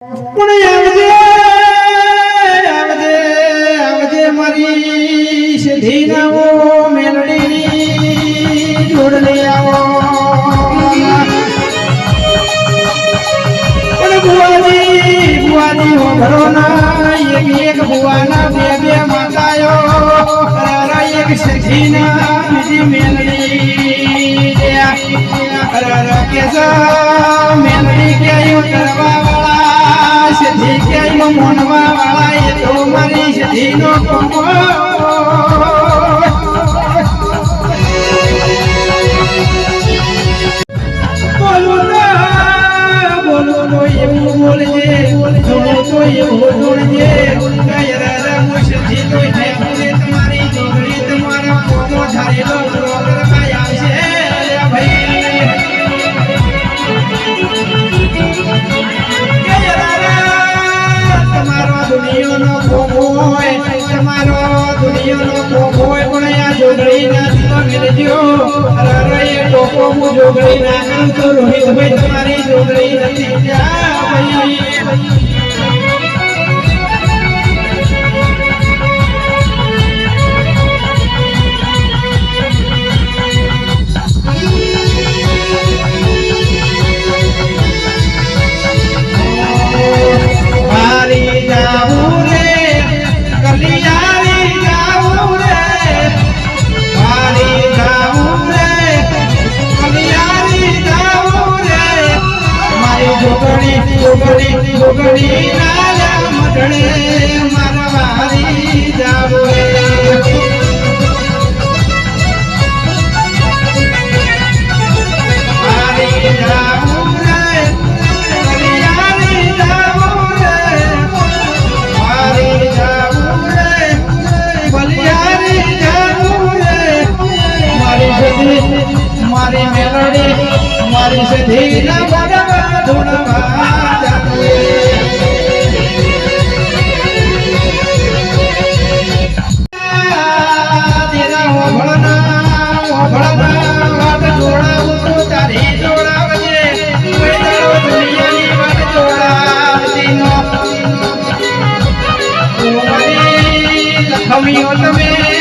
આવજે આવજે આવજે મારી સીધી નાવો મેલડીની જોડ લઈ આવો પણ બુવાની હો ભરો ના એક બુવાના બે માતાયો એક સીધીના બીજી મેલડી કેસા મેલડી ક્યાંય કરવા વાળા સીધી ક્યાંય મોનવા વાળા એ તો મારી સીધીનો કોમો બોલો એવું બોલજે જોડો તો એવું જોડજે તમારી જોડણી તમારા કોમો ધારેલો પ્રોગ્રામ આવશે તમારો દુનિયાનો કોમો હોય પણ આ જોગણી ના મિલજો અરે ટોકો હું જોગણી ના કરું તો રોહિતભાઈ તમારી જોગણી નથી જા ભાઈ જોગણી નાલા મઢડે મારવારી જાવો મારી જાવું રે કલિયારી જાવું રે મારી જાવું રે કલિયારી જાવું રે મારી સધી મારી મેલડી મારી સધી ના બડવા ધૂણવા તમે